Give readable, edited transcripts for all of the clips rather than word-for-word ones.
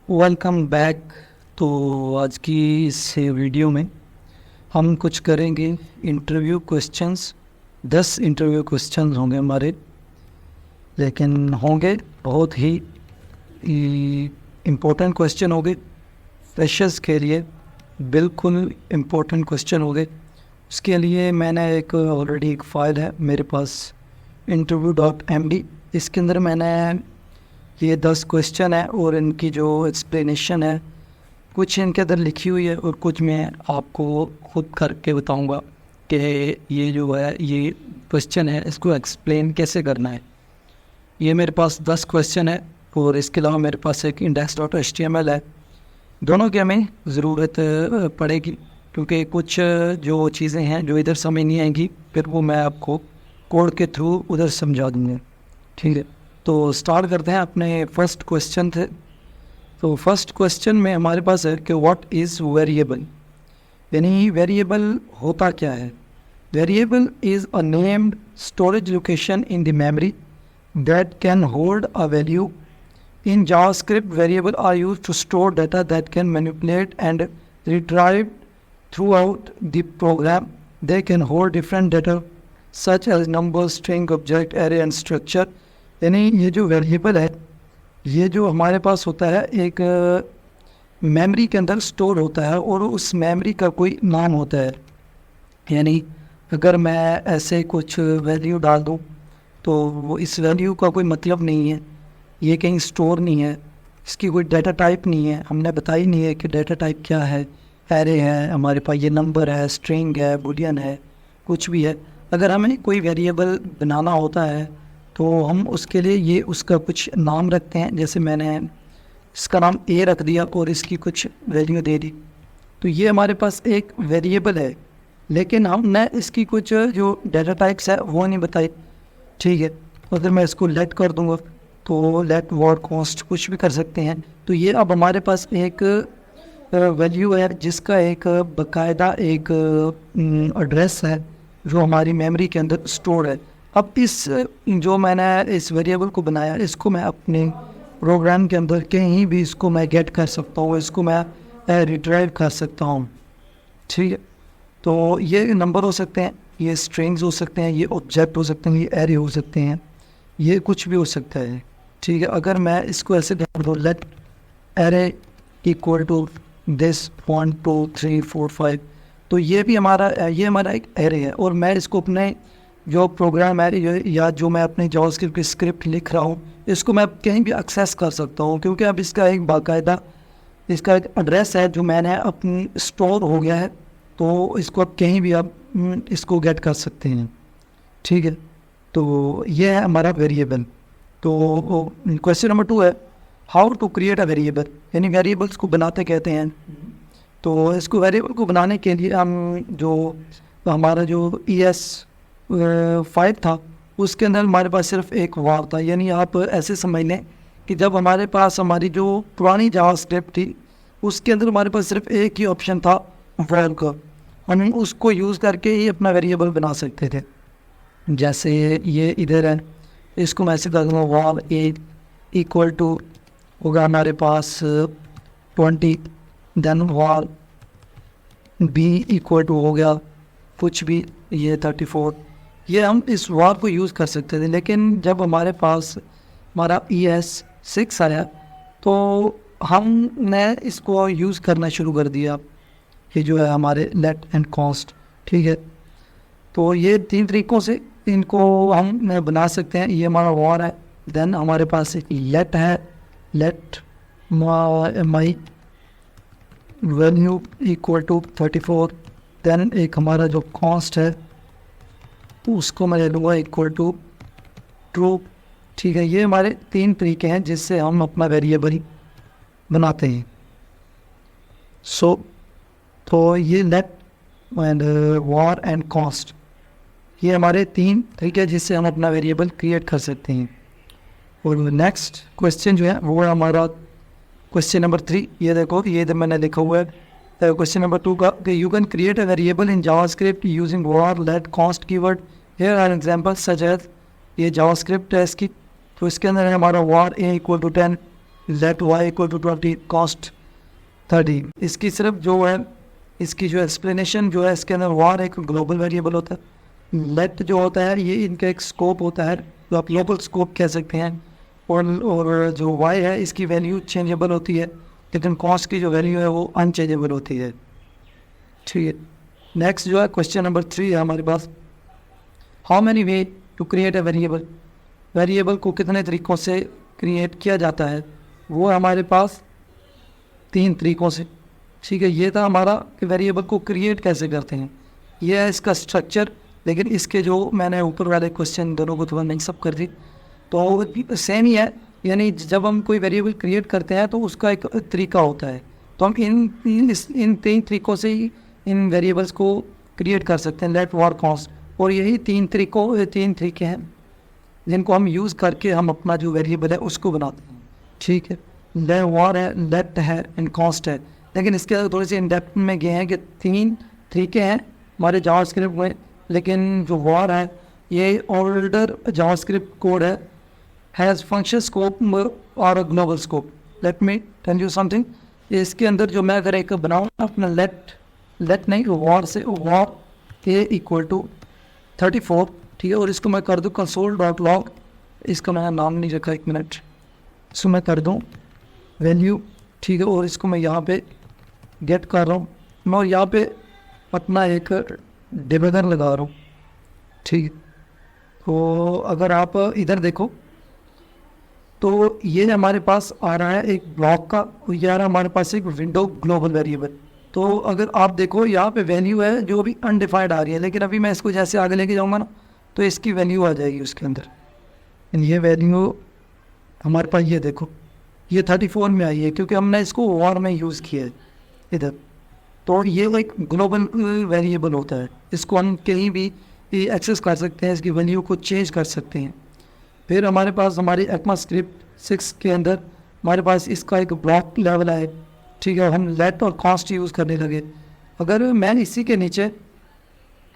Welcome back. तो आज की इस वीडियो में हम कुछ करेंगे इंटरव्यू क्वेश्चंस। 10 इंटरव्यू क्वेश्चंस होंगे हमारे, लेकिन होंगे बहुत ही इम्पोर्टेंट क्वेश्चन होंगे फ्रेशर्स के लिए। बिल्कुल इम्पोर्टेंट क्वेश्चन होंगे। उसके लिए मैंने ऑलरेडी एक फ़ाइल है मेरे पास, interview.md। इसके अंदर मैंने ये 10 क्वेश्चन है और इनकी जो एक्सप्लेनेशन है कुछ इनके अंदर लिखी हुई है और कुछ मैं आपको खुद करके बताऊंगा कि ये जो है ये क्वेश्चन है इसको एक्सप्लेन कैसे करना है। ये मेरे पास 10 क्वेश्चन है और इसके अलावा मेरे पास एक index.html है। दोनों की हमें ज़रूरत पड़ेगी क्योंकि कुछ जो चीज़ें हैं जो इधर समझ नहीं आएंगी फिर वो मैं आपको कोड के थ्रू उधर समझा दूँगा। ठीक है, तो स्टार्ट करते हैं अपने फर्स्ट क्वेश्चन से। तो फर्स्ट क्वेश्चन में हमारे पास है कि व्हाट इज़ वेरिएबल, यानी वेरिएबल होता क्या है। Variable is a named storage location in the memory that can hold a value. In JavaScript, variables are used to store data that can manipulate and retrieve throughout the program. They can hold different data such as numbers, string, object, array and structure. यानी ये जो variable है ये जो हमारे पास होता है एक मेमोरी के अंदर स्टोर होता है और उस मेमोरी का कोई नाम होता है। यानी अगर मैं ऐसे कुछ वैल्यू डाल दूँ तो वो इस वैल्यू का कोई मतलब नहीं है, ये कहीं स्टोर नहीं है, इसकी कोई डाटा टाइप नहीं है, हमने बताई नहीं है कि डाटा टाइप क्या है। एरे है हमारे पास, ये नंबर है, स्ट्रिंग है, बूलियन है, कुछ भी है। अगर हमें कोई वेरिएबल बनाना होता है तो हम उसके लिए ये उसका कुछ नाम रखते हैं। जैसे मैंने इसका नाम ए रख दिया और इसकी कुछ वैल्यू दे दी, तो ये हमारे पास एक वेरिएबल है, लेकिन हमने इसकी कुछ जो डाटा टाइप्स है वो नहीं बताई। ठीक है, अगर मैं इसको लेट कर दूँगा तो लेट वॉर कॉस्ट कुछ भी कर सकते हैं। तो ये अब हमारे पास एक वैल्यू है जिसका एक बाकायदा एक एड्रेस है जो हमारी मेमोरी के अंदर स्टोर है। अब इस जो मैंने इस वेरिएबल को बनाया इसको मैं अपने प्रोग्राम के अंदर कहीं भी इसको मैं गेट कर सकता हूँ, इसको मैं रिट्राइव कर सकता हूँ। ठीक है, तो ये नंबर हो सकते हैं, ये स्ट्रिंग्स हो सकते हैं, ये ऑब्जेक्ट हो सकते हैं, ये एरे हो सकते हैं, ये कुछ भी हो सकता है। ठीक है, अगर मैं इसको ऐसे कर दूँ let array equal to this 1 2 3 4 5, तो ये भी हमारा एक एरे है और मैं इसको अपने जो प्रोग्राम है या जो मैं अपने जावास्क्रिप्ट की स्क्रिप्ट लिख रहा हूँ इसको मैं कहीं भी एक्सेस कर सकता हूँ, क्योंकि अब इसका एक बाकायदा इसका एक एड्रेस है जो मैंने अपनी स्टोर हो गया है, तो इसको अब कहीं भी आप इसको गेट कर सकते हैं। ठीक है, तो ये है हमारा वेरिएबल। तो क्वेश्चन नंबर 2 है how to create a variable, यानी वेरिएबल्स को बनाते कहते हैं। तो इसको वेरिएबल को बनाने के लिए हम जो हमारा जो ES5 था उसके अंदर हमारे पास सिर्फ एक वार था। यानी आप ऐसे समझ लें कि जब हमारे पास हमारी जो पुरानी जावास्क्रिप्ट थी उसके अंदर हमारे पास सिर्फ एक ही ऑप्शन था वॉर का, हम उसको यूज़ करके ही अपना वेरिएबल बना सकते थे। जैसे ये इधर है, इसको मैं ऐसे कर दूँगा वॉल ए इक्वल टू होगा हमारे पास 20, then val b equal to हो गया कुछ भी ये 34। ये हम इस वॉल को यूज़ कर सकते थे, लेकिन जब हमारे पास हमारा ES6 आया तो हमने इसको यूज़ करना शुरू कर दिया। ये जो है हमारे लेट एंड कॉस्ट। ठीक है, तो ये 3 तरीक़ों से इनको हम बना सकते हैं। ये हमारा वॉर है, देन हमारे पास एक लेट है, let my value equal to 34, then एक हमारा जो कॉस्ट है उसको मैं ले लूँगा इक्वल टू ट्रू। ठीक है, ये हमारे 3 तरीके हैं जिससे हम अपना वेरिएबल बनाते हैं। तो ये let and var and const, ये हमारे 3 तरीके जिससे हम अपना वेरिएबल क्रिएट कर सकते हैं। और नेक्स्ट क्वेश्चन जो है वो है हमारा क्वेश्चन नंबर 3। ये देखो, ये इधर मैंने लिखा हुआ है क्वेश्चन नंबर 2 का कि you can create a variable in JavaScript using var let const keyword. Here are examples such as, ये जावास्क्रिप्ट है इसकी, तो इसके अंदर है हमारा var a equal to 10, let y equal to 20 const 30। इसकी सिर्फ जो है इसकी जो एक्सप्लेनेशन जो है इसके अंदर वार एक ग्लोबल वेरिएबल होता है, लेट जो होता है ये इनका एक स्कोप होता है जो आप ग्लोबल स्कोप कह सकते हैं, और जो वाई है इसकी वैल्यू चेंजेबल होती है, लेकिन कॉस्ट की जो वैल्यू है वो अनचेंजेबल होती है। ठीक है, नेक्स्ट जो है क्वेश्चन नंबर 3 है हमारे पास, how many way to create a variable. Variable को कितने तरीक़ों से क्रिएट किया जाता है, वो हमारे पास 3 तरीक़ों से। ठीक है, ये था हमारा कि वेरिएबल को क्रिएट कैसे करते हैं, ये है इसका स्ट्रक्चर। लेकिन इसके जो मैंने ऊपर वाले क्वेश्चन दोनों को थोड़ा मिक्स अप कर दी तो सेम ही है, यानी जब हम कोई वेरिएबल क्रिएट करते हैं तो उसका एक तरीका होता है, तो हम इन 3 तरीक़ों से ही इन वेरिएबल्स को क्रिएट कर सकते हैं, लेट वार कॉस्ट। और यही 3 तरीके हैं जिनको हम यूज़ करके हम अपना जो वेरिएबल है उसको बनाते हैं। ठीक है, लेट वार है, लेट है एंड कॉस्ट है। लेकिन इसके अंदर थोड़ी सी इन डेप्थ में गए हैं कि 3 तरीके हैं हमारे जावास्क्रिप्ट में, लेकिन जो वार है ये ओल्डर जावास्क्रिप्ट कोड है, हैज़ फंक्शन स्कोप और a global scope. Let me tell you something, इसके अंदर जो मैं अगर एक बनाऊँ अपना लेट नहीं वार से, वार ए इक्वल टू 34, ठीक है, और इसको मैं कर दूँ console.log, इसका मैंने नाम नहीं रखा, 1 मिनट, इसको मैं कर दूँ वैल्यू, ठीक है, और इसको मैं यहाँ पे गेट कर रहा हूँ मैं, और यहाँ पे अपना एक डिबगर लगा रहा हूँ। ठीक है, तो अगर आप इधर देखो तो ये हमारे पास आ रहा है एक ब्लॉक का, ये आ रहा है हमारे पास एक विंडो ग्लोबल वेरिएबल। तो अगर आप देखो यहाँ पे वैल्यू है जो अभी अनडिफाइंड आ रही है, लेकिन अभी मैं इसको जैसे आगे लेके जाऊँगा ना तो इसकी वैल्यू आ जाएगी उसके अंदर। ये वैल्यू हमारे पास ये देखो ये 34 में आई है क्योंकि हमने इसको वार में यूज़ किया है इधर। तो ये एक ग्लोबल वेरिएबल होता है, इसको हम कहीं भी एक्सेस कर सकते हैं, इसकी वैल्यू को चेंज कर सकते हैं। फिर हमारे पास हमारी ECMAScript 6 के अंदर हमारे पास इसका एक ब्लॉक लेवल है। ठीक है, हम लेट और कॉस्ट यूज़ करने लगे। अगर मैं इसी के नीचे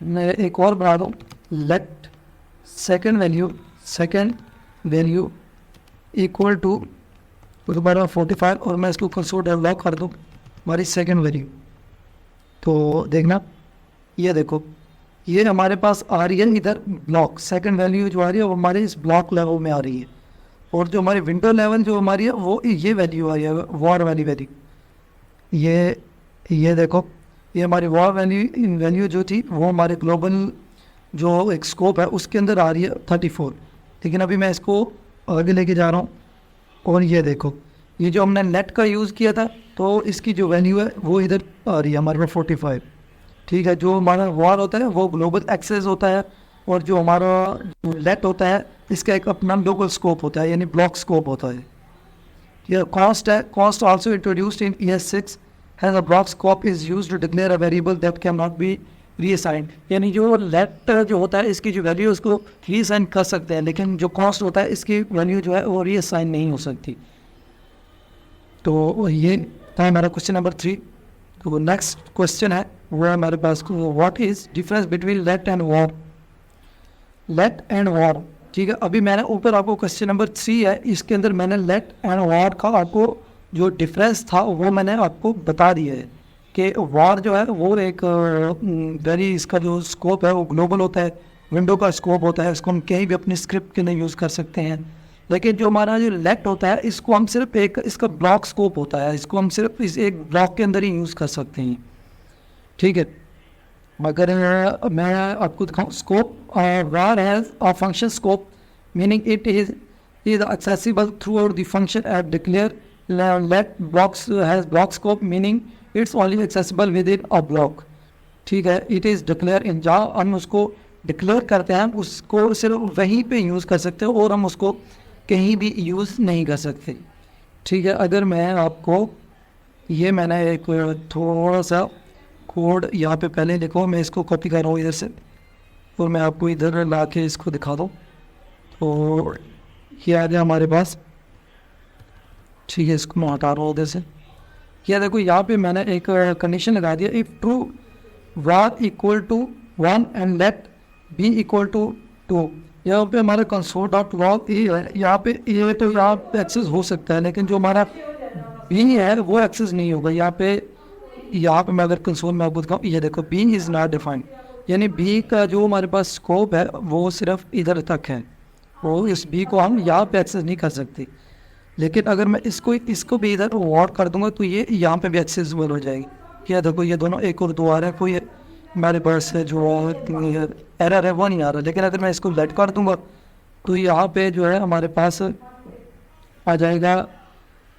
मैं एक और बना दूँ, let second value equal to दोबारा 45, और मैं इसको console.log कर दूँ हमारी सेकेंड वैल्यू, तो देखना ये देखो ये हमारे पास आ रही है इधर ब्लॉक, सेकंड वैल्यू जो आ रही है वो हमारे इस ब्लॉक लेवल में आ रही है, और जो हमारी विंडो लेवल जो हमारी है वो ये वैल्यू आ रही है वार वाली वैल्यू। ये देखो ये हमारी वार वैल्यू जो थी वो हमारे ग्लोबल जो एक स्कोप है उसके अंदर आ रही है 34, लेकिन अभी मैं इसको आगे लेके जा रहा हूँ, और ये देखो ये जो हमने नेट का यूज़ किया था तो इसकी जो वैल्यू है वो इधर आ रही है हमारे पास 45। ठीक है, जो हमारा वार होता है वो ग्लोबल एक्सेस होता है, और जो हमारा लेट होता है इसका एक अपना लोकल स्कोप होता है, यानी ब्लॉक स्कोप होता है। ये कॉस्ट है, const also introduced in ES6 has a block scope is used to declare a variable that can not be reassigned. यानी जो लेट जो होता है इसकी जो वैल्यू उसको रीअसाइन कर सकते हैं, लेकिन जो कॉस्ट होता है इसकी वैल्यू जो है वो रीअसाइन नहीं हो सकती। तो ये था हमारा क्वेश्चन नंबर 3। तो नेक्स्ट क्वेश्चन है वो हमारे पास, what is difference between let and var. ठीक है, अभी मैंने ऊपर आपको क्वेश्चन नंबर 3 है इसके अंदर मैंने लेट एंड वार का आपको जो डिफरेंस था वो मैंने आपको बता दिया है कि वार जो है वो एक वेरी इसका जो स्कोप है वो ग्लोबल होता है, विंडो का स्कोप होता है, इसको हम कहीं भी अपनी स्क्रिप्ट के अंदर यूज़ कर सकते हैं। लेकिन जो हमारा जो लेट होता है इसको हम सिर्फ एक इसका ब्लॉक स्कोप होता है, इसको हम सिर्फ इस एक ब्लॉक के अंदर ही यूज़ कर सकते हैं। ठीक है, अगर मैं आपको दिखाऊँ scope, war has a function scope meaning it is accessible throughout the function at declare. Let blocks has block scope meaning it's only accessible within a block. ठीक है, it is declare in जहाँ हम उसको declare करते हैं हम उसको सिर्फ वहीं पे यूज़ कर सकते हो और हम उसको कहीं भी यूज़ नहीं कर सकते। ठीक है, अगर मैं आपको ये मैंने एक थोड़ा सा कोड यहाँ पे पहले लिखो, मैं इसको कॉपी कर रहा हूँ इधर से और मैं आपको इधर ला के इसको दिखा दूँ। तो ये आ गया हमारे पास। ठीक है, इसको मैं हटा रहा हूँ उधर से। यह देखो यहाँ पे मैंने एक कंडीशन लगा दिया, if true var equal to 1 and let b equal to 2। यहाँ पे हमारा कंसोल डॉट लॉग ए है, यहाँ पे ए तो यहाँ पे एक्सेस हो सकता है, लेकिन जो हमारा बी है वो एक्सेस नहीं होगा यहाँ पे। यहाँ पे मैं अगर कंसोल में आपको दिखाऊँ, ये देखो बी इज़ नॉट डिफाइंड, यानी बी का जो हमारे पास स्कोप है वो सिर्फ इधर तक है, वो इस बी को हम यहाँ पे एक्सेस नहीं कर सकते। लेकिन अगर मैं इसको भी इधर वॉर कर दूंगा तो ये यहाँ पे भी एक्सेसिबल हो जाएगी। ये देखो ये दोनों एक और दो आ रहा है, कोई हमारे पास जो एरर है वो नहीं आ रहा। लेकिन अगर मैं इसको लेट कर दूंगा तो यहाँ पे जो है हमारे पास आ जाएगा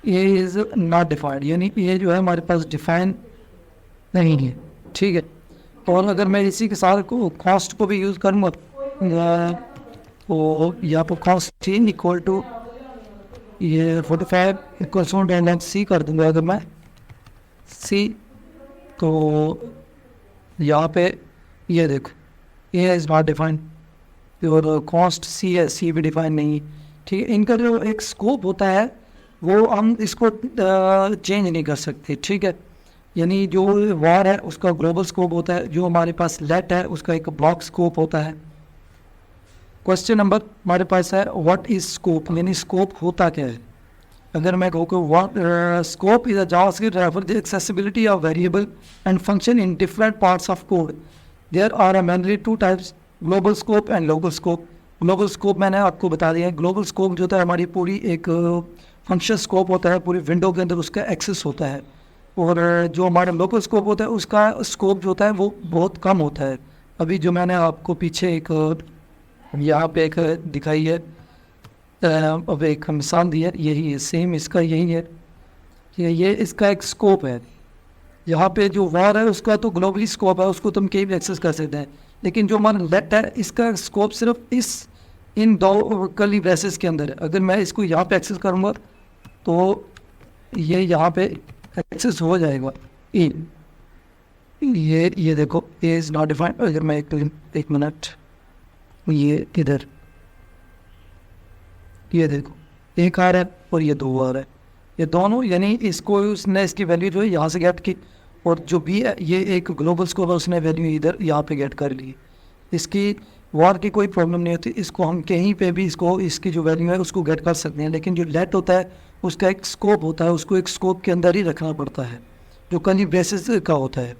ए इज़ नॉट डिफाइंड, यानी ये जो है हमारे पास डिफाइन नहीं है, ठीक है। और अगर मैं इसी के साथ को कॉस्ट को भी यूज़ करूँगा तो यहाँ पर कॉस्ट इक्वल टू ये 45 इक्वल सी कर दूंगा। अगर मैं सी तो यहाँ पे ये देखो ए इज़ नॉट डिफाइंड और कॉस्ट सी है, सी भी डिफाइन नहीं है, ठीक है। इनका जो एक स्कोप होता है वो हम इसको चेंज नहीं कर सकते, ठीक है। यानी जो वार है उसका ग्लोबल स्कोप होता है, जो हमारे पास लेट है उसका एक ब्लॉक स्कोप होता है। क्वेश्चन नंबर हमारे पास है व्हाट इज स्कोप, यानी स्कोप होता क्या है। अगर मैं कहूँ कि what scope is a JavaScript refer the accessibility of variable and function in different parts of code. There are mainly two types, global scope and local scope. Global scope मैंने आपको बता दिया है, ग्लोबल स्कोप जो होता है हमारी पूरी एक फंक्शन स्कोप होता है, पूरी विंडो के अंदर उसका एक्सेस होता है। और जो हमारा लोकल स्कोप होता है उसका स्कोप जो होता है वो बहुत कम होता है। अभी जो मैंने आपको पीछे एक यहाँ पे एक दिखाई है, अब एक मिसाल दी है, यही है सेम इसका यही है कि ये इसका एक स्कोप है। यहाँ पे जो वार है उसका तो ग्लोबली स्कोप है, उसको तुम कहीं भी एक्सेस कर सकते हैं। लेकिन जो हमारा लेट है इसका स्कोप सिर्फ इन दो कर्ली ब्रेसेस के अंदर है। अगर मैं इसको यहाँ पे एक्सेस करूँगा तो ये यहाँ पे एक्सेस हो जाएगा इन ये देखो ए इज़ नॉट डिफाइंड। अगर मैं एक मिनट ये इधर ये देखो एक आ रहा है और ये दो आ रहा है, ये दोनों यानी इसको उसने इसकी वैल्यू जो है यहाँ से गेट की, और जो भी है ये एक ग्लोबल स्कोप है उसने वैल्यू इधर यहाँ पे गेट कर ली। इसकी वार की कोई प्रॉब्लम नहीं होती, इसको हम कहीं पे भी इसकी जो वैल्यू है उसको गेट कर सकते हैं। लेकिन जो लेट होता है उसका एक स्कोप होता है, उसको एक स्कोप के अंदर ही रखना पड़ता है जो कर्ली ब्रेसेस का होता है।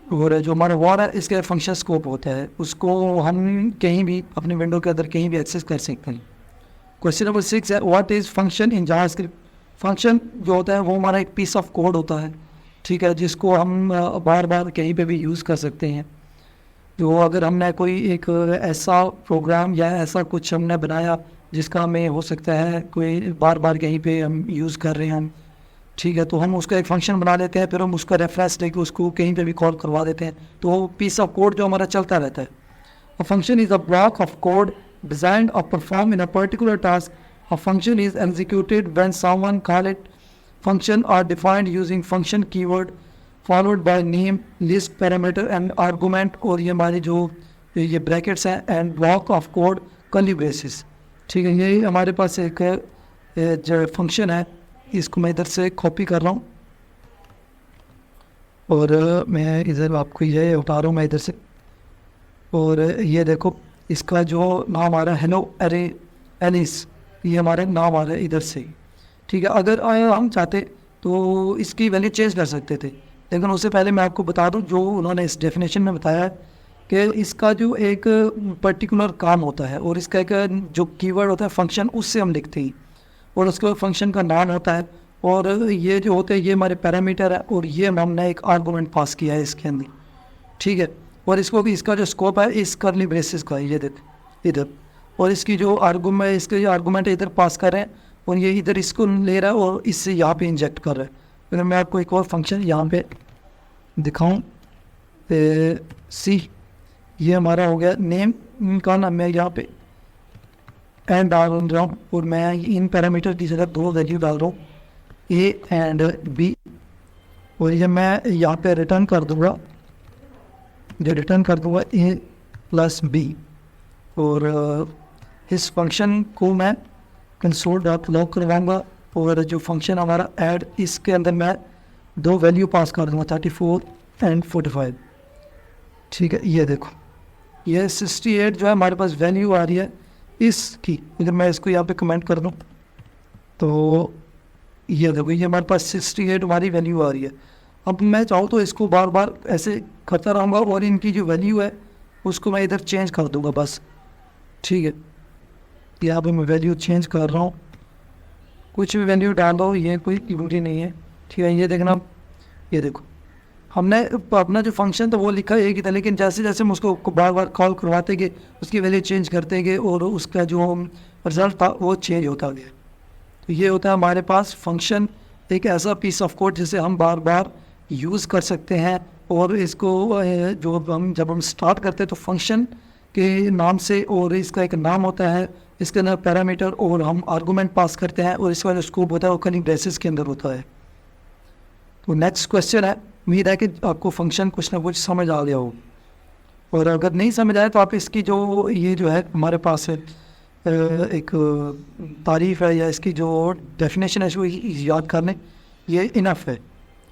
और जो हमारा वार है इसका फंक्शन स्कोप होता है, उसको हम कहीं भी अपने विंडो के अंदर कहीं भी एक्सेस कर सकते हैं। क्वेश्चन नंबर 6 है what is function in JavaScript. Function जो होता है वो हमारा एक पीस ऑफ कोड होता है, ठीक है, जिसको हम बार बार कहीं पे भी यूज़ कर सकते हैं। जो अगर हमने कोई एक ऐसा प्रोग्राम या ऐसा कुछ हमने बनाया जिसका हमें हो सकता है कोई बार बार कहीं पे हम यूज़ कर रहे हैं, ठीक है, तो हम उसका एक फंक्शन बना लेते हैं, फिर हम उसका रेफरेंस लेके उसको कहीं पे भी कॉल करवा देते हैं, तो वो पीस ऑफ कोड जो हमारा चलता रहता है। A function is a block of code designed or performed in a particular task. A function is executed when someone call it. Function are defined using function keyword followed by name, list, parameter and argument, और ये हमारी जो ये brackets हैं and block of code curly braces, ठीक है। ये हमारे पास एक जो फंक्शन है इसको मैं इधर से कॉपी कर रहा हूँ और मैं इधर आपको ये उठा रहा हूँ मैं इधर से, और ये देखो इसका जो नाम आ रहा है हेलो अरे एलिस, ये हमारा नाम आ रहा है इधर से, ठीक है। अगर हम चाहते तो इसकी वैल्यू चेंज कर सकते थे, लेकिन उससे पहले मैं आपको बता दूं जो उन्होंने इस डेफिनेशन में बताया है कि इसका जो एक पर्टिकुलर काम होता है और इसका एक जो कीवर्ड होता है फंक्शन उससे हम लिखते हैं, और उसके बाद फंक्शन का नाम होता है, और ये जो होते हैं ये हमारे पैरामीटर है, और ये हमने एक आर्गूमेंट पास किया है इसके अंदर, ठीक है। और इसको भी इसका जो स्कोप है इस कर्ली ब्रेसेस का ये देख इधर, और इसकी जो आर्गूमेंट इसके जो आर्गूमेंट इधर पास कर रहे हैं और ये इधर इसको ले रहा है और इससे यहाँ पे इंजेक्ट कर रहा है। अगर मैं आपको एक और फंक्शन यहाँ पे दिखाऊं सी, ये हमारा हो गया नेम का नाम, मैं यहाँ पे एंड डाल रहा हूँ और मैं इन पैरामीटर की जगह दो वैल्यू डाल रहा हूँ ए एंड बी, और ये मैं यहाँ पे रिटर्न कर दूँगा, जो रिटर्न कर दूँगा ए प्लस बी, और इस फंक्शन को मैं कंसोल डॉट लॉग करवाऊँगा, और जो फंक्शन हमारा ऐड इसके अंदर मैं दो वैल्यू पास कर दूँगा 34 एंड 45, ठीक है। ये देखो ये 68 जो है हमारे पास वैल्यू आ रही है इसकी। अगर मैं इसको यहाँ पे कमेंट कर दूँ तो ये देखो, ये हमारे पास 68 हमारी वैल्यू आ रही है। अब मैं चाहूँ तो इसको बार बार ऐसे करता रहूँगा और इनकी जो वैल्यू है उसको मैं इधर चेंज कर दूँगा बस, ठीक है। यहाँ पे मैं वैल्यू चेंज कर रहा हूँ, कुछ भी वैल्यू डाल दो, ये कोई ज़रूरी नहीं है, ठीक है। ये देखना, ये देखो हमने अपना जो फंक्शन था वो लिखा एक ही था, लेकिन जैसे जैसे हम उसको बार बार कॉल करवाते गए उसकी वैल्यू चेंज करते गए और उसका जो रिजल्ट था वो चेंज होता गया। तो ये होता है हमारे पास फंक्शन, एक ऐसा पीस ऑफ कोड जिसे हम बार बार यूज़ कर सकते हैं। और इसको जो हम जब हम स्टार्ट करते हैं तो फंक्शन के नाम से, और इसका एक नाम होता है, इसके अंदर पैरामीटर और हम आर्गूमेंट पास करते हैं, और इसका जो स्कोप होता है वो कर्ली ब्रेसेस के अंदर होता है। तो नेक्स्ट क्वेश्चन है, उम्मीद है कि आपको फंक्शन कुछ ना कुछ समझ आ गया हो, और अगर नहीं समझ आए तो आप इसकी जो ये जो है हमारे पास है एक तारीफ़ है या इसकी जो डेफिनेशन है इसको याद कर लें, ये इनफ है।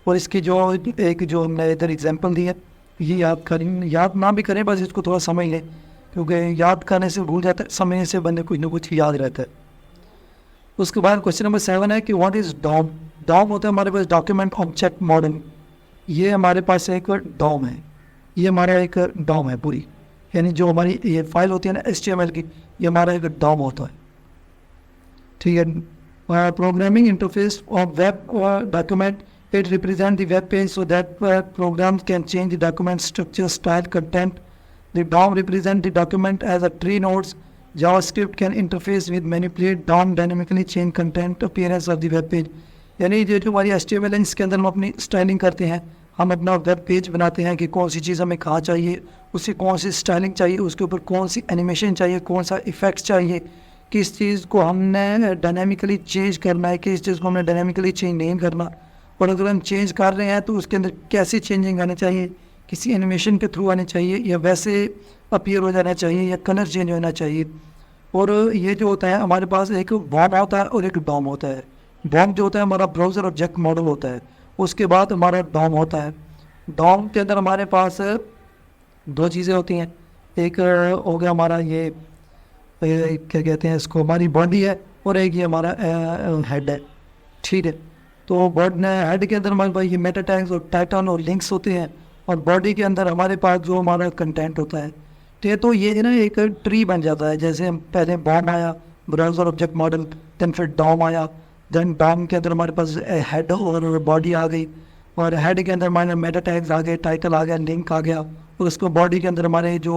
और इसकी जो एक जो हमने इधर एग्जांपल दी है ये याद करें, याद ना भी करें, बस इसको थोड़ा समझ लें, क्योंकि याद करने से भूल जाता है, समझने से बंदे कुछ ना कुछ याद रहता है। उसके बाद क्वेश्चन नंबर 7 है कि व्हाट इज़ डॉम। डॉम होता है हमारे पास डॉक्यूमेंट ऑब्जेक्ट मॉडल। ये हमारे पास एक डॉम है, ये हमारा एक डॉम है पूरी, यानी जो हमारी ये फाइल होती है ना HTML की, ये हमारा एक डॉम होता है, ठीक है। Programming interface of web document, it represent the web page so that programs can change the document structure, style, content. The DOM represent the document as a tree nodes. JavaScript can interface with manipulate DOM dynamically change content appearance of the web page. यानी ये जो हमारी HTML है इसके अंदर हम अपनी styling करते हैं, हम अपना वेब पेज बनाते हैं कि कौन सी चीज़ हमें कहाँ चाहिए, उससे कौन सी स्टाइलिंग चाहिए, उसके ऊपर कौन सी एनिमेशन चाहिए, कौन सा इफेक्ट्स चाहिए, किस चीज़ को हमने डायनामिकली चेंज करना है, किस चीज़ को हमने डायनामिकली चेंज नहीं करना, और अगर हम चेंज कर रहे हैं तो उसके अंदर कैसी चेंजिंग आनी चाहिए, किसी एनिमेशन के थ्रू आनी चाहिए या वैसे अपीयर हो जाना चाहिए या कलर चेंज होना चाहिए। और ये जो होता है हमारे पास एक बॉम होता है और एक डॉम होता है। बॉम जो होता है हमारा ब्राउज़र ऑब्जेक्ट मॉडल होता है, उसके बाद हमारा डॉम होता है। डॉम के अंदर हमारे पास दो चीज़ें होती हैं, एक हो गया हमारा ये क्या कहते हैं इसको, हमारी बॉडी है, और एक ये हमारा हेड है, ठीक है। तो बॉडी हेड के अंदर हमारे पास ये मेटा टैग्स और टाइटन और लिंक्स होते हैं, और बॉडी के अंदर हमारे पास जो हमारा कंटेंट होता है। तो ये ना एक ट्री बन जाता है, जैसे हम पहले बॉम आया, ब्राउज़र ऑब्जेक्ट मॉडल, देन फिर डॉम आया, देन डॉम के अंदर हमारे पास हेड और बॉडी आ गई, और हेड के अंदर हमारे मेटा टैग्स आ गए, टाइटल आ गया, लिंक आ गया, और उसको बॉडी के अंदर हमारे जो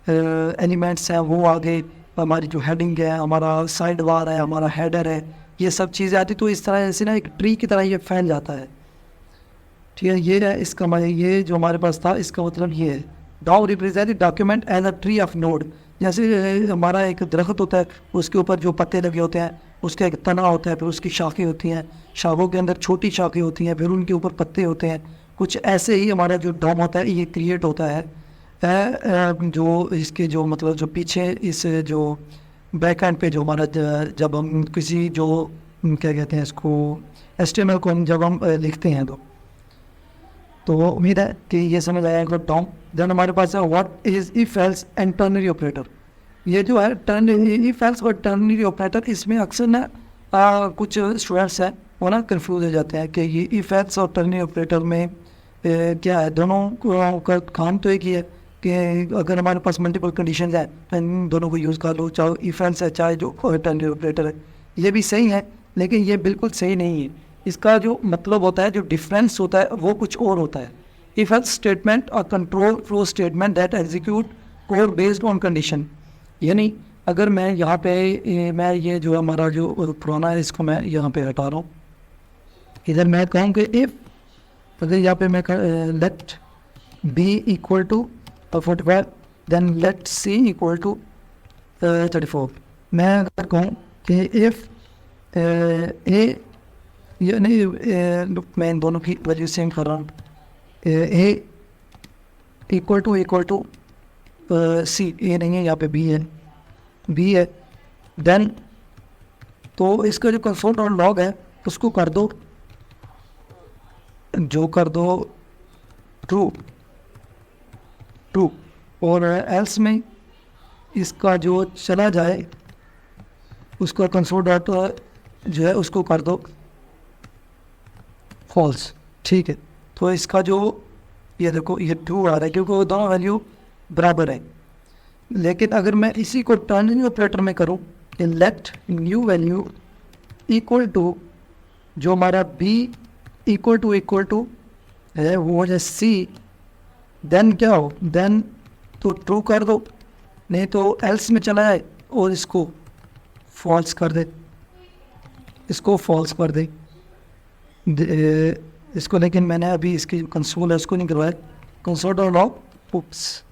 एलिमेंट्स हैं वो आ गए, हमारी जो हेडिंग है, हमारा साइड बार है, हमारा हेडर है, ये सब चीज़ें आती। तो इस तरह से ना एक ट्री की तरह ये फैल जाता है, ठीक है। ये है इसका, ये जो हमारे पास था इसका मतलब ये है, DOM represent document as a tree of node. जैसे हमारा एक दरख्त होता है, उसके ऊपर जो पत्ते लगे होते हैं, उसका एक तना होता है, फिर उसकी शाखें होती हैं, शाखों के अंदर छोटी शाखें होती हैं, फिर उनके ऊपर पत्ते होते हैं। कुछ ऐसे ही हमारा जो डॉम होता है ये क्रिएट होता है, जो इसके जो मतलब जो पीछे इस जो बैक एंड पे जो हमारा जब हम किसी जो क्या कहते हैं इसको HTML को जब हम लिखते हैं तो उम्मीद है कि ये समझ आएगा डॉम। देन हमारे पास है what is if else and ternary operator. ये जो है इफ एल्स और टर्नरी ऑपरेटर, इसमें अक्सर ना कुछ स्टूडेंट्स हैं वो ना कंफ्यूज हो जाते हैं कि ये इफ एल्स और टर्नरी ऑपरेटर में क्या है। दोनों का काम तो एक ही है कि अगर हमारे पास मल्टीपल कंडीशन है तो इन दोनों को यूज़ कर लो, चाहे इफ एल्स है चाहे जो टर्नरी ऑपरेटर है। ये भी सही है, लेकिन ये बिल्कुल सही नहीं है। इसका जो मतलब होता है, जो डिफरेंस होता है वो कुछ और होता है। इफ एल्स स्टेटमेंट और control flow statement that execute code based on condition. यानी अगर मैं यहाँ पे मैं ये जो हमारा जो पुराना है इसको मैं यहाँ पे हटा रहा हूँ, इधर मैं कहूँ कि इफ, अगर यहाँ पे मैं let b equal to 45, then let c equal to 34। मैं अगर कहूँ कि इफ ए, ये नहीं मैं इन दोनों की वजह सेम कर रहा हूँ, ए इक्वल टू सी, ए नहीं है यहाँ पे बी है, देन तो इसका जो कंसोल और लॉग है उसको कर दो ट्रू। और एल्स में इसका जो चला जाए उसका कंसोल डॉट जो है उसको कर दो फॉल्स। ठीक है, तो इसका जो ये देखो ये ट्रू आ रहा है क्योंकि वो दोनों वैल्यू बराबर है। लेकिन अगर मैं इसी को टर्निंग ऑपरेटर में करूँ कि let new value equal to जो हमारा बी इक्वल टू है वो है सी, देन क्या हो, देन तो ट्रू कर दो, नहीं तो एल्स में चला जाए और इसको फॉल्स कर दे, इसको फॉल्स कर दे इसको। लेकिन मैंने अभी इसकी कंसोल है उसको नहीं करवाया, console dot log oops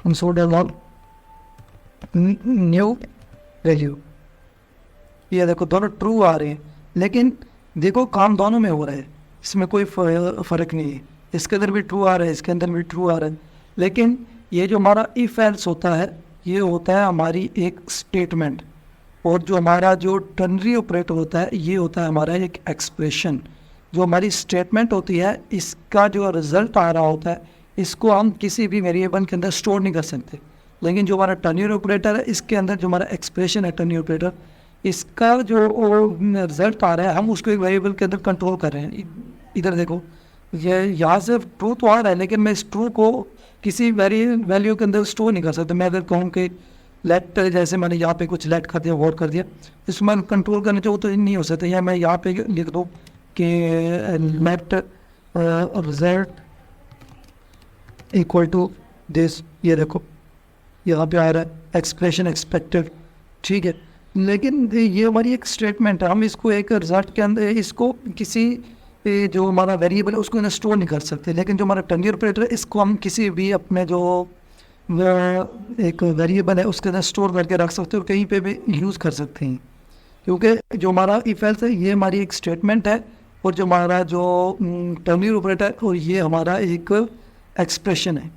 console dot log new value, ये देखो दोनों ट्रू आ रहे हैं। लेकिन देखो काम दोनों में हो रहा है, इसमें कोई फ़र्क नहीं है, इसके अंदर भी ट्रू आ रहा है, इसके अंदर भी ट्रू आ रहा है। लेकिन ये जो हमारा इफ एल्स होता है ये होता है हमारी एक स्टेटमेंट, और जो हमारा जो टर्नरी ऑपरेटर होता है ये होता है हमारा एक एक्सप्रेशन। जो हमारी स्टेटमेंट होती है इसका जो रिज़ल्ट आ रहा होता है इसको हम किसी भी वेरिएबल के अंदर स्टोर नहीं कर सकते। लेकिन जो हमारा टर्नरी ऑपरेटर है इसके अंदर जो हमारा एक्सप्रेशन है टर्नरी ऑपरेटर, इसका जो रिज़ल्ट आ रहा है हम उसको एक वेरिएबल के अंदर कंट्रोल कर रहे हैं। इधर देखो ये यहाँ से ट्रू तो आ रहा है लेकिन मैं इस ट्रू को किसी वैल्यू के अंदर स्टोर नहीं कर सकता। मैं अगर कहूँ कि लेट, जैसे मैंने यहाँ पे कुछ लेट कर दिया, वोट कर दिया, इसमें मैं कंट्रोल करना चाहूँ तो नहीं हो सकता। या मैं यहाँ पे लिख दूँ कि let result equal to this, ये देखो यहाँ पे आ रहा है एक्सप्रेशन एक्सपेक्टेड। ठीक है, लेकिन ये हमारी एक स्टेटमेंट है, हम इसको एक रिजल्ट के अंदर इसको किसी जो हमारा वेरिएबल है उसको स्टोर नहीं कर सकते। लेकिन जो हमारा टर्नरी ऑपरेटर है इसको हम किसी भी अपने जो एक वेरिएबल है उसके अंदर स्टोर करके रख सकते हैं और कहीं पे भी यूज़ कर सकते हैं। क्योंकि जो हमारा इफ एल्स है ये हमारी एक स्टेटमेंट है और जो हमारा जो टर्नरी ऑपरेटर और ये हमारा एक एक्सप्रेशन है।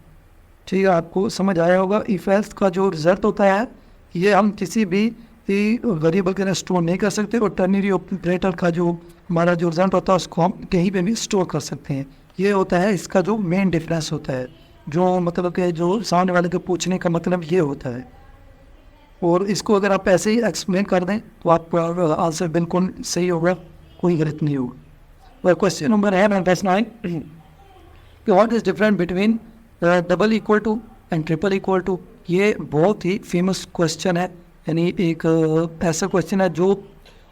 ठीक है, आपको समझ आया होगा। इफ एल्स का जो रिजल्ट होता है ये हम किसी भी वेरिएबल के अंदर स्टोर नहीं कर सकते, और टर्नरी ऑपरेटर का जो हमारा जो रिजल्ट होता है उसको हम कहीं पे भी स्टोर कर सकते हैं। ये होता है इसका जो मेन डिफरेंस होता है, जो मतलब कि जो सामने वाले को पूछने का मतलब ये होता है। और इसको अगर आप ऐसे ही एक्सप्लेन कर दें तो आपका आंसर बिल्कुल सही होगा, कोई गलत नहीं होगा। वह क्वेश्चन नंबर है 9 कि what is different between double equal to and triple equal to. ये बहुत ही फेमस क्वेश्चन है, यानी एक ऐसा क्वेश्चन है जो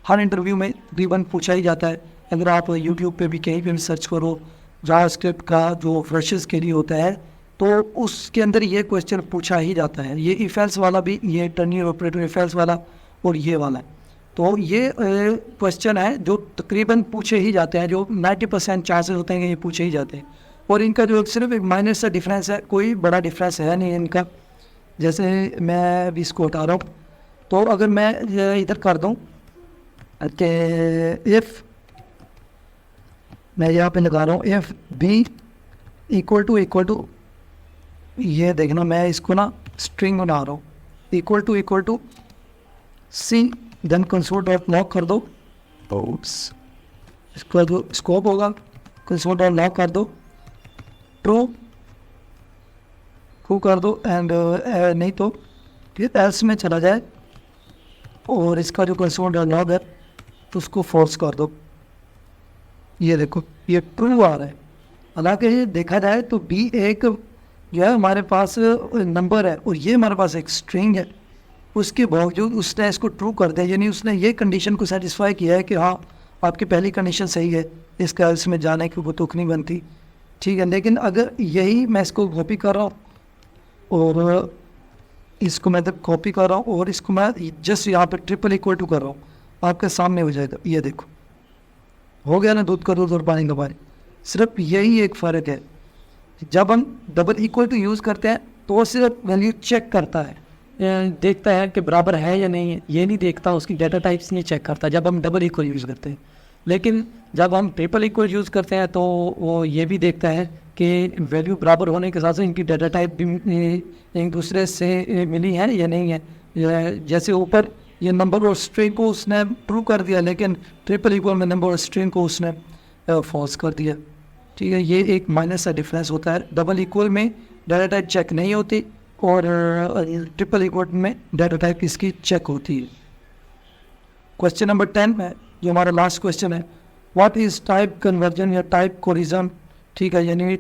हर इंटरव्यू में तकरीबन पूछा ही जाता है। अगर आप यूट्यूब पे भी कहीं पे भी सर्च करो जावास्क्रिप्ट का जो फ्रेशर्स के लिए होता है तो उसके अंदर ये क्वेश्चन पूछा ही जाता है। ये इफ एल्स वाला भी, ये टर्नरी ऑपरेटर इफ एल्स वाला और ये वाला, तो ये क्वेश्चन है जो तकरीबन पूछे ही जाते हैं, जो 90% चांसेस होते हैं कि ये पूछे ही जाते हैं। और इनका जो सिर्फ एक माइनर सा डिफरेंस है, कोई बड़ा डिफरेंस है नहीं इनका। जैसे मैं अभी इसको हटा रहा हूँ तो अगर मैं इधर कर दूँ कि इफ़, मैं यहाँ पे लगा रहा हूँ इफ़ बी इक्वल टू, ये देखना मैं इसको ना स्ट्रिंग बना रहा हूँ, equal to c, then console dot log कर दो, इसका जो स्कोप होगा कंसोल डॉट लॉग कर दो, ट्रू कर दो, एंड नहीं तो फिर एल्स में चला जाए और इसका जो कंसोल डॉट लॉग है तो उसको फॉल्स कर दो। ये देखो ये ट्रू आ रहा है। हालांकि देखा जाए तो बी एक जो है हमारे पास नंबर है और ये हमारे पास एक स्ट्रिंग है, उसके बावजूद उसने इसको ट्रू कर दिया, यानी उसने ये कंडीशन को सेटिस्फाई किया है कि हाँ आपकी पहली कंडीशन सही है, इसका इसमें जाने की कोई तुक नहीं बनती। ठीक है, लेकिन अगर यही मैं इसको कॉपी कर रहा हूँ और इसको मैं कॉपी कर रहा हूँ और इसको मैं जस्ट यहाँ पे ट्रिपल इक्वल टू कर रहा हूँ, आपके सामने हो जाएगा। ये देखो हो गया ना, दूध का दूध और पानी का पानी। सिर्फ यही एक फ़र्क है, जब हम डबल इक्वल टू यूज़ करते हैं तो वो सिर्फ वैल्यू चेक करता है, देखता है कि बराबर है या नहीं है, ये नहीं देखता, उसकी डाटा टाइप्स नहीं चेक करता जब हम डबल इक्वल यूज़ करते हैं। लेकिन जब हम ट्रिपल इक्वल यूज़ करते हैं तो वो ये भी देखता है कि वैल्यू बराबर होने के साथ साथ इनकी डाटा टाइप भी एक दूसरे से मिली है या नहीं है। जैसे ऊपर ये नंबर और स्ट्रिंग को उसने ट्रू कर दिया, लेकिन ट्रिपल इक्वल में नंबर और स्ट्रिंग को उसने फॉल्स कर दिया। ठीक है, ये एक माइनस सा डिफरेंस होता है। डबल इक्वल में डाटा टाइप चेक नहीं होती, और ट्रिपल इक्वल में डाटा टाइप इसकी चेक होती है। क्वेश्चन नंबर 10 है जो हमारा लास्ट क्वेश्चन है, व्हाट इज़ टाइप कन्वर्जन या टाइप कोरिजन। ठीक है, यानी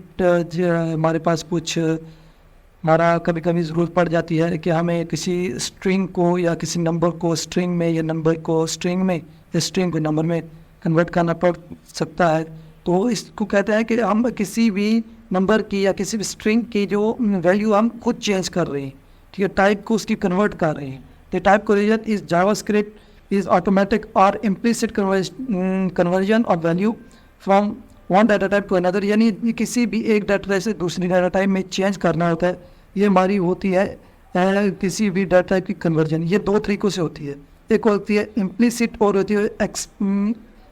हमारे पास कुछ हमारा कभी कभी ज़रूरत पड़ जाती है कि हमें किसी स्ट्रिंग को या किसी नंबर को स्ट्रिंग में या नंबर को स्ट्रिंग में या स्ट्रिंग को नंबर में कन्वर्ट करना पड़ सकता है। तो इसको कहते हैं कि हम किसी भी नंबर की या किसी भी स्ट्रिंग की जो वैल्यू हम खुद चेंज कर रहे हैं, ठीक है, टाइप को उसकी कन्वर्ट कर रहे हैं। The type coercion is JavaScript is automatic और implicit conversion of value from one data type to another, यानी किसी भी एक डाटा टाइप से दूसरी डाटा टाइप में चेंज करना होता है। ये हमारी होती है किसी भी डाटा टाइप की कन्वर्जन। ये दो तरीक़ों से होती है, एक होती है इम्प्लिसिट और होती है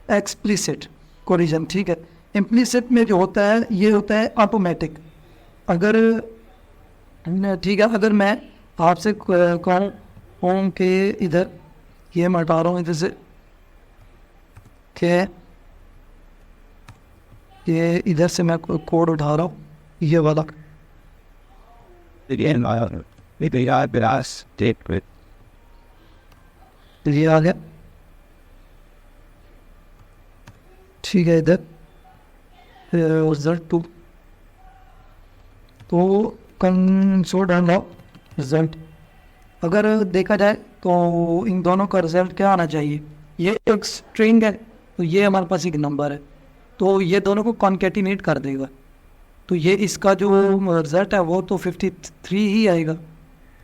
एक्सप्लिसिट कोरिजन। ठीक है, इम्प्लिसिट में जो होता है ये होता है ऑटोमेटिक। अगर ठीक है, अगर मैं आपसे कहूँ कि इधर ये मैं हटा रहा हूँ इधर से कि ये इधर से मैं कोड उठा रहा हूँ, ये वाला ये आ गया। ठीक है, इधर रिजल्ट 2 तो कंसोल डाल रहा रिजल्ट। अगर देखा जाए तो इन दोनों का रिजल्ट क्या आना चाहिए, ये एक स्ट्रिंग है तो ये हमारे पास एक नंबर है, तो ये दोनों को कॉन्केटिनेट कर देगा। तो ये इसका जो रिज़ल्ट है वो तो 53 ही आएगा।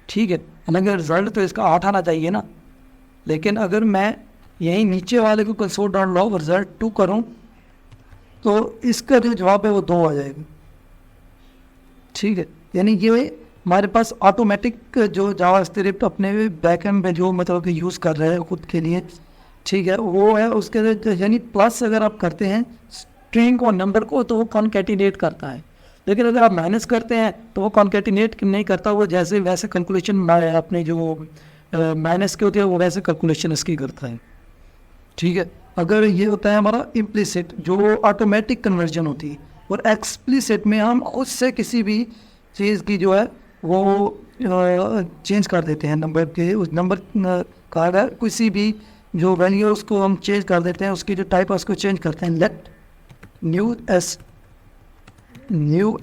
ठीक है, हालांकि रिज़ल्ट तो इसका 8 आना चाहिए ना, लेकिन अगर मैं यहीं नीचे वाले को कंसोल डॉट लॉग रिजल्ट 2 करूं तो इसका जो जवाब है वो 2 आ जाएगा। ठीक है, यानी ये हमारे पास ऑटोमेटिक जो जावास्क्रिप्ट अपने बैकएंड में जो मतलब कि यूज़ कर रहे हैं खुद के लिए, ठीक है, वो है उसके यानी प्लस अगर आप करते हैं स्ट्रिंग और नंबर को तो वो कॉन्केटिनेट करता है, लेकिन अगर आप माइनस करते हैं तो वो कॉन्केटिनेट नहीं करता, वो जैसे वैसे कैलकुलेशन अपने जो माइनस के होते हैं वो वैसे कैलकुलेशन इसकी करता है। ठीक है, अगर ये होता है हमारा इम्प्लिसिट जो ऑटोमेटिक कन्वर्जन होती है, और एक्सप्लिसिट में हम खुद से किसी भी चीज़ की जो है वो चेंज कर देते हैं, नंबर के उस नंबर का है किसी भी जो वैल्यू है उसको हम चेंज कर देते हैं, उसकी जो टाइप है उसको चेंज करते हैं। Let new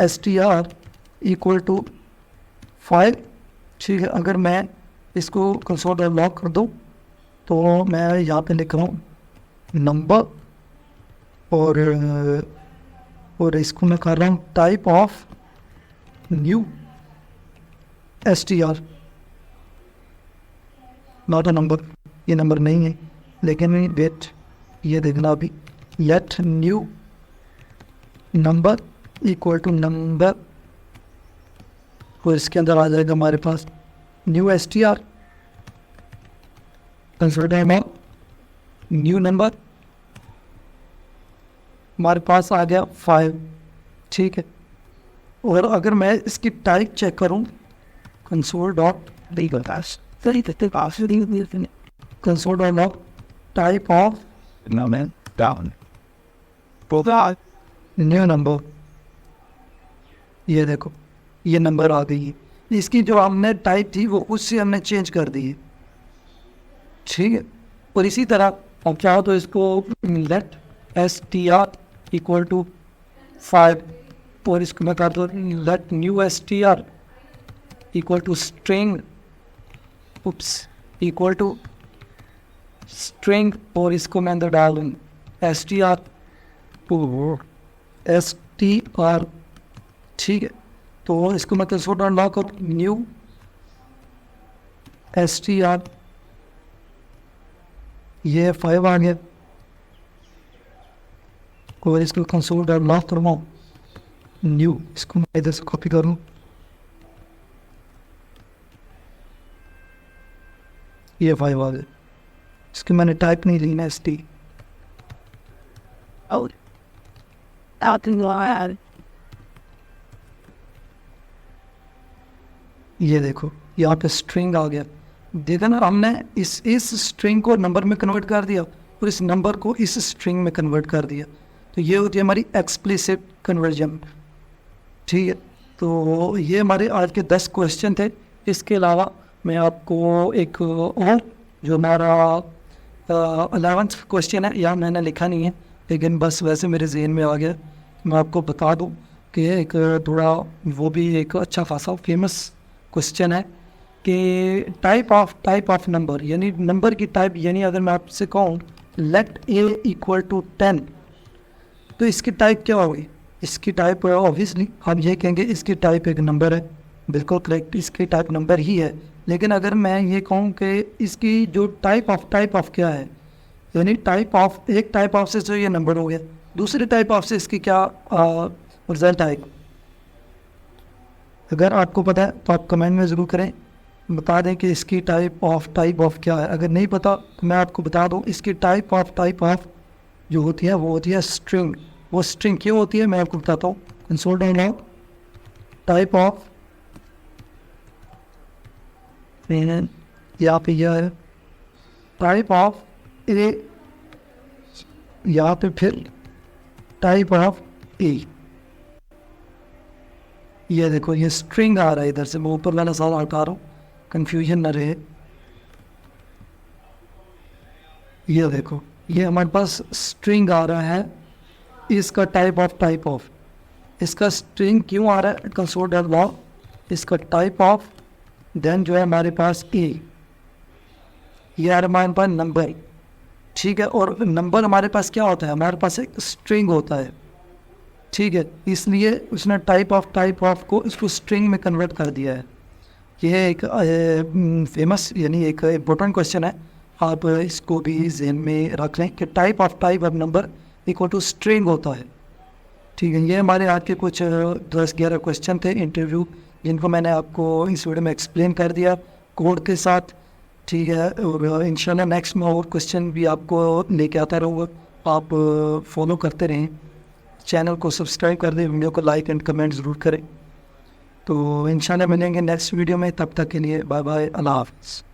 str equal to 5। ठीक है, अगर मैं इसको कंसोल लॉक कर दूँ तो मैं यहाँ पे लिख रहा हूँ नंबर, और इसको मैं कर रहा हूँ type of new str, not a number, ये नंबर नहीं है, लेकिन वेट ये देखना अभी। Let new number equal to number, और इसके अंदर आ जाएगा हमारे पास न्यू str कंसोल में न्यू नंबर, हमारे पास आ गया 5। ठीक है, और अगर मैं इसकी टाइप चेक करूं console dot console dot type of new number, ये देखो ये नंबर आ गई है, इसकी जो हमने टाइप थी वो उससे हमने चेंज कर दी है। ठीक है, और इसी तरह अब चाहो तो इसको लेट str इक्वल टू 5, और इसको मैं कर दो let new str equal to string equal to string, और इसको मैं अंदर डाल दूँ str। ठीक है, तो इसको मैं कंसोल डॉट लॉग और न्यू str, ये 5 आ गया, और इसको कंसोल डॉट लॉग करवाऊँ न्यू, इसको मैं इधर से कॉपी करूँ, ये 5 आ गया, इसकी मैंने टाइप नहीं ली ना st। ये देखो यहाँ पे स्ट्रिंग आ गया, देखा ना, हमने इस स्ट्रिंग को नंबर में कन्वर्ट कर दिया और इस नंबर को इस स्ट्रिंग में कन्वर्ट कर दिया। तो ये होती है हमारी एक्सप्लिसिट कन्वर्जन। ठीक है, तो ये हमारे आज के 10 क्वेश्चन थे। इसके अलावा मैं आपको एक और जो हमारा 11th क्वेश्चन है, यहाँ मैंने लिखा नहीं है लेकिन बस वैसे मेरे जहन में आ गया, मैं आपको बता दूँ कि एक थोड़ा वो भी एक अच्छा खासा फेमस क्वेश्चन है कि टाइप ऑफ नंबर, यानी नंबर की टाइप, यानी अगर मैं आपसे कहूँ लेट ए इक्वल टू 10 तो इसकी टाइप क्या होगी? इसकी टाइप ऑब्वियसली हम ये कहेंगे इसकी टाइप एक नंबर है, बिल्कुल करेक्ट, इसकी टाइप नंबर ही है। लेकिन अगर मैं ये कहूँ कि इसकी जो टाइप ऑफ क्या है, यानी एक टाइप ऑफ से जो ये नंबर हो गया, दूसरे टाइप ऑफ से इसकी क्या रिजल्ट आएगा? अगर आपको पता है तो आप कमेंट में ज़रूर करें, बता दें कि इसकी टाइप ऑफ क्या है। अगर नहीं पता तो मैं आपको बता दूं, इसकी टाइप ऑफ जो होती है वो होती है स्ट्रिंग। वो स्ट्रिंग क्यों होती है मैं आपको बताता हूँ। कंसोल डाउन आओ, टाइप ऑफ यहाँ पे यह है टाइप ऑफ ए, यहाँ पे फिर टाइप ऑफ ए। ये देखो ये स्ट्रिंग आ रहा है इधर से, मैं ऊपर वाला सारा हटा रहा हूँ, कंफ्यूजन ना रहे। ये देखो ये हमारे पास स्ट्रिंग आ रहा है, इसका टाइप ऑफ इसका स्ट्रिंग क्यों आ रहा है? कंसोल डॉट लॉग, इसका टाइप ऑफ, देन जो है हमारे पास ए, ये आ रहा हमारे पास नंबर, ठीक है। और नंबर हमारे पास क्या होता है? हमारे पास एक स्ट्रिंग होता है, ठीक है, इसलिए उसने टाइप ऑफ को इसको स्ट्रिंग में कन्वर्ट कर दिया है। यह एक फेमस यानी एक इम्पोर्टेंट क्वेश्चन है, आप इसको भी जहन में रख लें कि type of number equal to string होता है, ठीक है। ये हमारे आज के कुछ 10-11 क्वेश्चन थे इंटरव्यू, जिनको मैंने आपको इस वीडियो में एक्सप्लेन कर दिया कोड के साथ, ठीक है। और इंशाल्लाह नेक्स्ट में और क्वेश्चन भी आपको लेके आता रहूँगा, आप फॉलो करते रहें, चैनल को सब्सक्राइब कर दें, वीडियो को लाइक एंड कमेंट ज़रूर करें। तो इंशाल्लाह मिलेंगे नेक्स्ट वीडियो में, तब तक के लिए बाय बाय, अल्लाह हाफ़िज़।